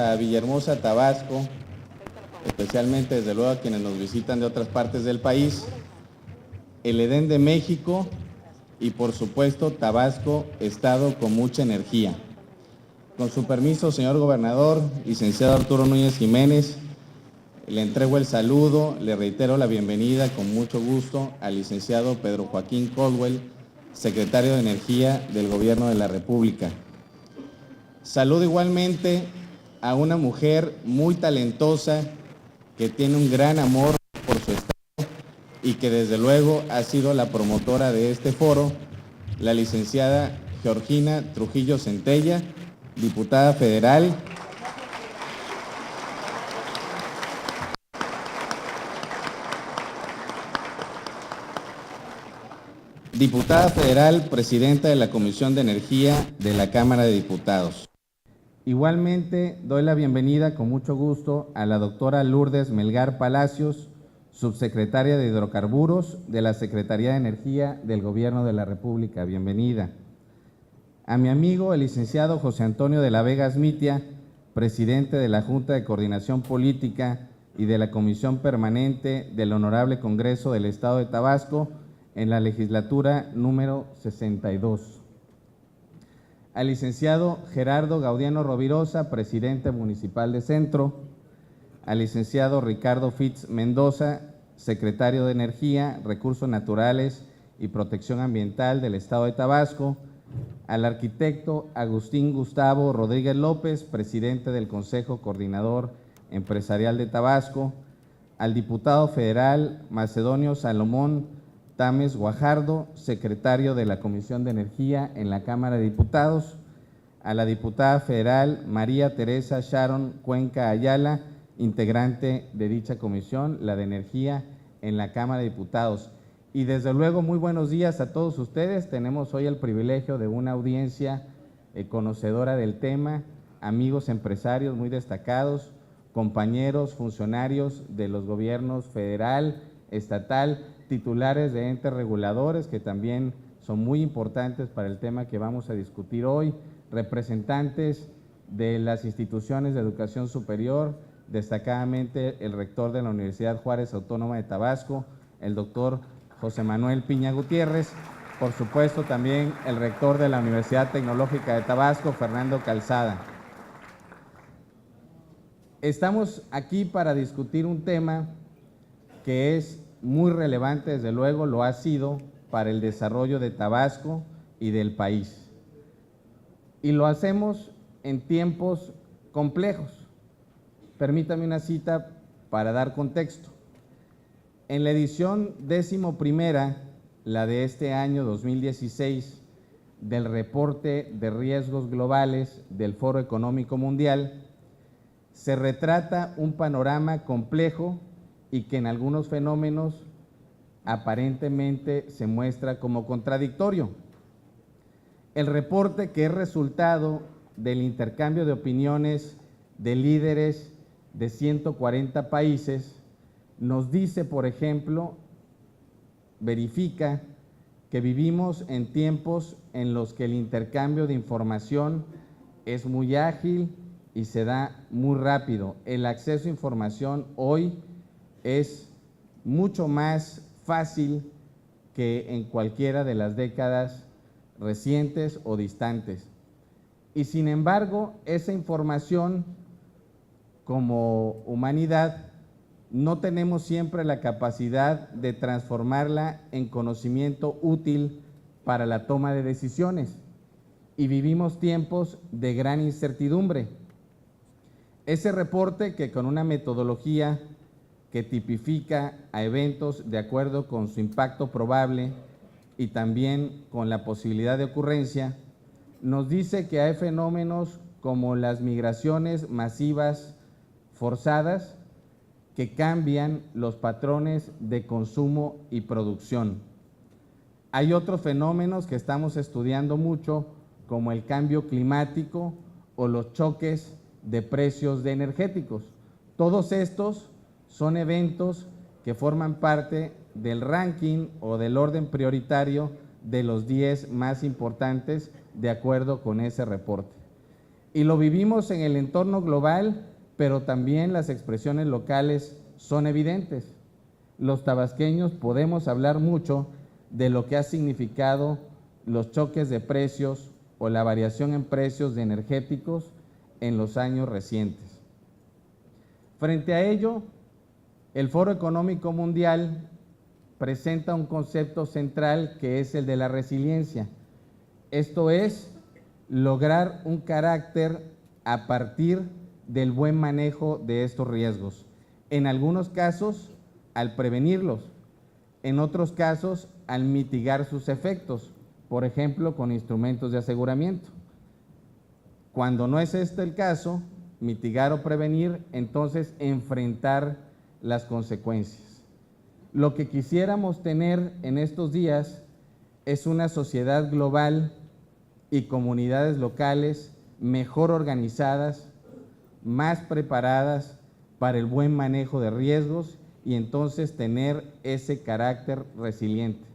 A Villahermosa, Tabasco, especialmente desde luego a quienes nos visitan de otras partes del país, el Edén de México y por supuesto Tabasco, estado con mucha energía. Con su permiso, señor gobernador, licenciado Arturo Núñez Jiménez, le entrego el saludo, le reitero la bienvenida con mucho gusto al licenciado Pedro Joaquín Caldwell, secretario de Energía del Gobierno de la República. Saludo igualmente a una mujer muy talentosa que tiene un gran amor por su estado y que desde luego ha sido la promotora de este foro, la licenciada Georgina Trujillo Centella, diputada federal. Diputada federal, presidenta de la Comisión de Energía de la Cámara de Diputados. Igualmente, doy la bienvenida con mucho gusto a la doctora Lourdes Melgar Palacios, subsecretaria de Hidrocarburos de la Secretaría de Energía del Gobierno de la República. Bienvenida. A mi amigo, el licenciado José Antonio de la Vega Smitia, presidente de la Junta de Coordinación Política y de la Comisión Permanente del Honorable Congreso del Estado de Tabasco en la legislatura número 62. Al licenciado Gerardo Gaudiano Rovirosa, presidente municipal de Centro, al licenciado Ricardo Fitz Mendoza, secretario de Energía, Recursos Naturales y Protección Ambiental del Estado de Tabasco, al arquitecto Agustín Gustavo Rodríguez López, presidente del Consejo Coordinador Empresarial de Tabasco, al diputado federal Macedonio Salomón Tames Guajardo, secretario de la Comisión de Energía en la Cámara de Diputados, a la diputada federal María Teresa Sharon Cuenca Ayala, integrante de dicha comisión, la de Energía en la Cámara de Diputados. Y desde luego, muy buenos días a todos ustedes. Tenemos hoy el privilegio de una audiencia conocedora del tema, amigos empresarios muy destacados, compañeros, funcionarios de los gobiernos federal, estatal, titulares de entes reguladores que también son muy importantes para el tema que vamos a discutir hoy, representantes de las instituciones de educación superior, destacadamente el rector de la Universidad Juárez Autónoma de Tabasco, el doctor José Manuel Piña Gutiérrez, por supuesto también el rector de la Universidad Tecnológica de Tabasco, Fernando Calzada. Estamos aquí para discutir un tema que es muy relevante, desde luego lo ha sido para el desarrollo de Tabasco y del país. Y lo hacemos en tiempos complejos. Permítame una cita para dar contexto. En la edición 11ª, la de este año 2016, del reporte de riesgos globales del Foro Económico Mundial, se retrata un panorama complejo y que en algunos fenómenos aparentemente se muestra como contradictorio. El reporte, que es resultado del intercambio de opiniones de líderes de 140 países, nos dice, por ejemplo, verifica que vivimos en tiempos en los que el intercambio de información es muy ágil y se da muy rápido. El acceso a información hoy es mucho más fácil que en cualquiera de las décadas recientes o distantes. Y sin embargo, esa información, como humanidad, no tenemos siempre la capacidad de transformarla en conocimiento útil para la toma de decisiones y vivimos tiempos de gran incertidumbre. Ese reporte, que con una metodología que tipifica a eventos de acuerdo con su impacto probable y también con la posibilidad de ocurrencia, nos dice que hay fenómenos como las migraciones masivas forzadas que cambian los patrones de consumo y producción. Hay otros fenómenos que estamos estudiando mucho, como el cambio climático o los choques de precios de energéticos. Todos estos son eventos que forman parte del ranking o del orden prioritario de los 10 más importantes de acuerdo con ese reporte. Y lo vivimos en el entorno global, pero también las expresiones locales son evidentes. Los tabasqueños podemos hablar mucho de lo que ha significado los choques de precios o la variación en precios de energéticos en los años recientes. Frente a ello, el Foro Económico Mundial presenta un concepto central que es el de la resiliencia. Esto es, lograr un carácter a partir del buen manejo de estos riesgos. En algunos casos, al prevenirlos, en otros casos, al mitigar sus efectos, por ejemplo, con instrumentos de aseguramiento. Cuando no es este el caso, mitigar o prevenir, entonces enfrentar las consecuencias. Lo que quisiéramos tener en estos días es una sociedad global y comunidades locales mejor organizadas, más preparadas para el buen manejo de riesgos y entonces tener ese carácter resiliente.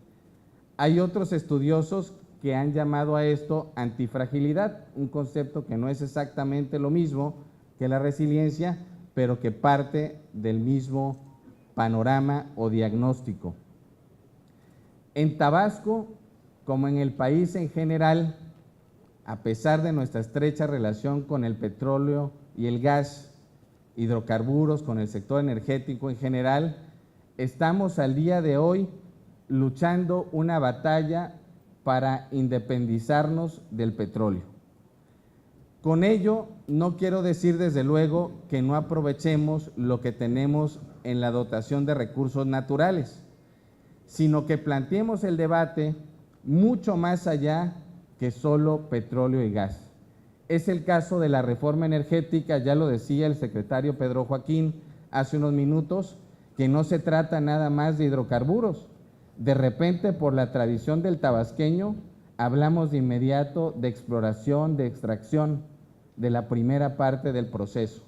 Hay otros estudiosos que han llamado a esto antifragilidad, un concepto que no es exactamente lo mismo que la resiliencia, pero que parte del mismo panorama o diagnóstico. En Tabasco, como en el país en general, a pesar de nuestra estrecha relación con el petróleo y el gas, hidrocarburos, con el sector energético en general, estamos al día de hoy luchando una batalla para independizarnos del petróleo. Con ello, no quiero decir desde luego que no aprovechemos lo que tenemos en la dotación de recursos naturales, sino que planteemos el debate mucho más allá que solo petróleo y gas. Es el caso de la reforma energética, ya lo decía el secretario Pedro Joaquín hace unos minutos, que no se trata nada más de hidrocarburos. De repente, por la tradición del tabasqueño, hablamos de inmediato de exploración, de extracción, de la primera parte del proceso.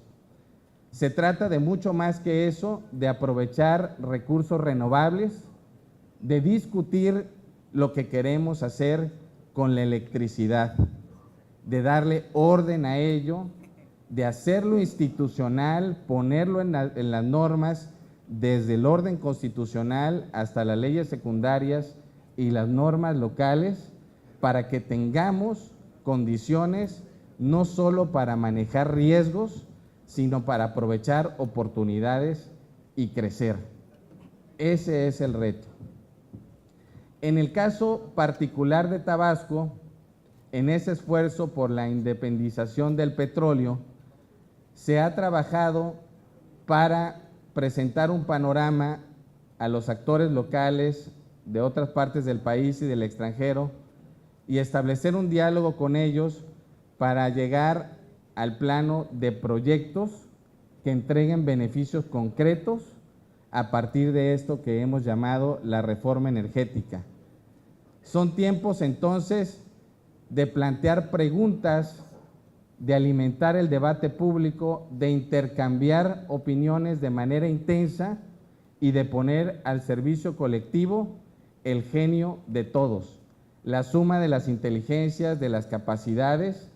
Se trata de mucho más que eso, de aprovechar recursos renovables, de discutir lo que queremos hacer con la electricidad, de darle orden a ello, de hacerlo institucional, ponerlo en las normas, desde el orden constitucional hasta las leyes secundarias y las normas locales, para que tengamos condiciones no solo para manejar riesgos, sino para aprovechar oportunidades y crecer. Ese es el reto. En el caso particular de Tabasco, en ese esfuerzo por la independización del petróleo, se ha trabajado para presentar un panorama a los actores locales de otras partes del país y del extranjero y establecer un diálogo con ellos para llegar al plano de proyectos que entreguen beneficios concretos a partir de esto que hemos llamado la reforma energética. Son tiempos entonces de plantear preguntas, de alimentar el debate público, de intercambiar opiniones de manera intensa y de poner al servicio colectivo el genio de todos, la suma de las inteligencias, de las capacidades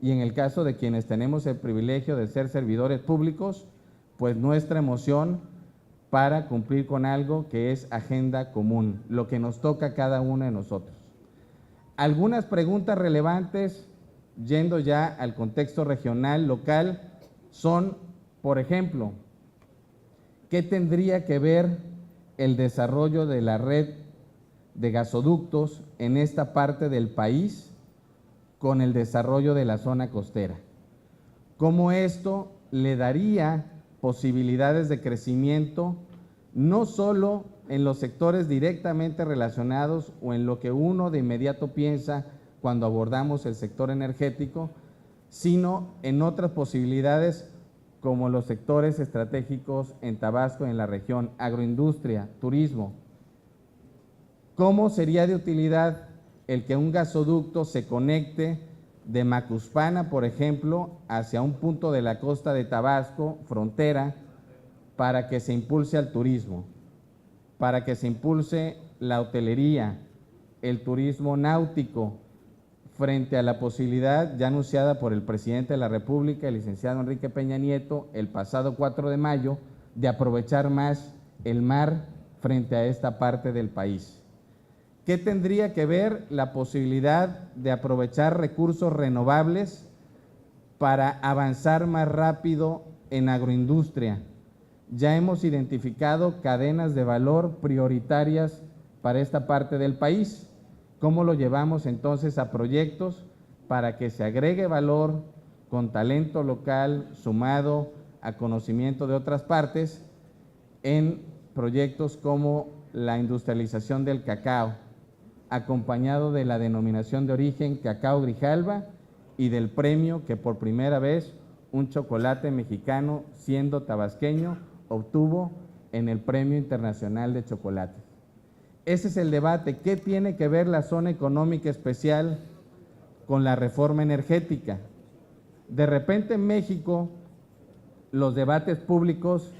y en el caso de quienes tenemos el privilegio de ser servidores públicos, pues nuestra emoción para cumplir con algo que es agenda común, lo que nos toca a cada uno de nosotros. Algunas preguntas relevantes, yendo ya al contexto regional, local, son, por ejemplo, ¿qué tendría que ver el desarrollo de la red de gasoductos en esta parte del país con el desarrollo de la zona costera? ¿Cómo esto le daría posibilidades de crecimiento, no solo en los sectores directamente relacionados o en lo que uno de inmediato piensa cuando abordamos el sector energético, sino en otras posibilidades como los sectores estratégicos en Tabasco, en la región, agroindustria, turismo? ¿Cómo sería de utilidad el que un gasoducto se conecte de Macuspana, por ejemplo, hacia un punto de la costa de Tabasco, frontera, para que se impulse al turismo, para que se impulse la hotelería, el turismo náutico, frente a la posibilidad ya anunciada por el presidente de la República, el licenciado Enrique Peña Nieto, el pasado 4 de mayo, de aprovechar más el mar frente a esta parte del país. ¿Qué tendría que ver la posibilidad de aprovechar recursos renovables para avanzar más rápido en agroindustria? Ya hemos identificado cadenas de valor prioritarias para esta parte del país. ¿Cómo lo llevamos entonces a proyectos para que se agregue valor con talento local sumado a conocimiento de otras partes en proyectos como la industrialización del cacao, acompañado de la denominación de origen Cacao Grijalba y del premio que por primera vez un chocolate mexicano, siendo tabasqueño, obtuvo en el Premio Internacional de Chocolates? Ese es el debate. ¿Qué tiene que ver la zona económica especial con la reforma energética? De repente en México los debates públicos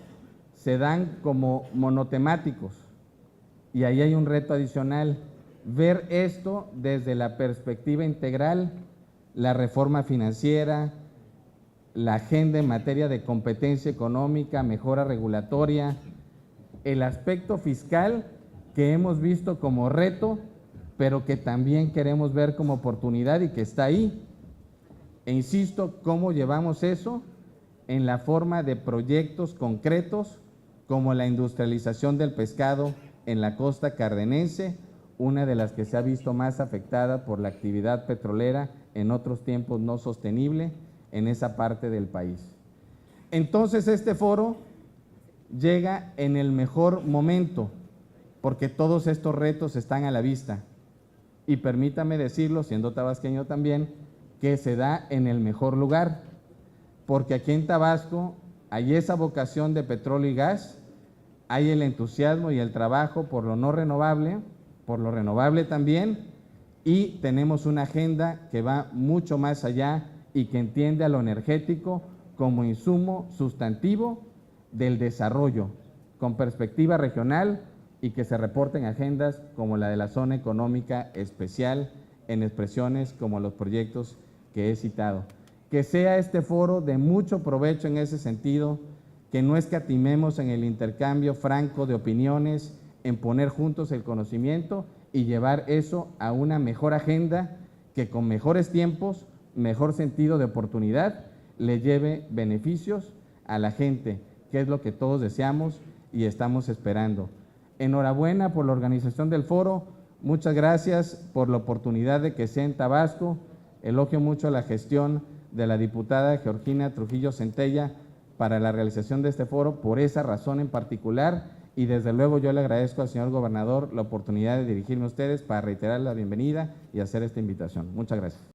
se dan como monotemáticos y ahí hay un reto adicional, ver esto desde la perspectiva integral, la reforma financiera, la agenda en materia de competencia económica, mejora regulatoria, el aspecto fiscal que hemos visto como reto, pero que también queremos ver como oportunidad y que está ahí. E insisto, ¿cómo llevamos eso? En la forma de proyectos concretos como la industrialización del pescado en la costa cardenense, una de las que se ha visto más afectada por la actividad petrolera en otros tiempos no sostenible en esa parte del país. Entonces este foro llega en el mejor momento, porque todos estos retos están a la vista. Y permítame decirlo, siendo tabasqueño también, que se da en el mejor lugar, porque aquí en Tabasco hay esa vocación de petróleo y gas, hay el entusiasmo y el trabajo por lo no renovable, por lo renovable también, y tenemos una agenda que va mucho más allá y que entiende a lo energético como insumo sustantivo del desarrollo, con perspectiva regional, y que se reporten agendas como la de la zona económica especial en expresiones como los proyectos que he citado. Que sea este foro de mucho provecho en ese sentido, que no escatimemos en el intercambio franco de opiniones, en poner juntos el conocimiento y llevar eso a una mejor agenda que con mejores tiempos, mejor sentido de oportunidad, le lleve beneficios a la gente, que es lo que todos deseamos y estamos esperando. Enhorabuena por la organización del foro, muchas gracias por la oportunidad de que sea en Tabasco, elogio mucho la gestión de la diputada Georgina Trujillo Centella para la realización de este foro, por esa razón en particular, y desde luego yo le agradezco al señor gobernador la oportunidad de dirigirme a ustedes para reiterar la bienvenida y hacer esta invitación. Muchas gracias.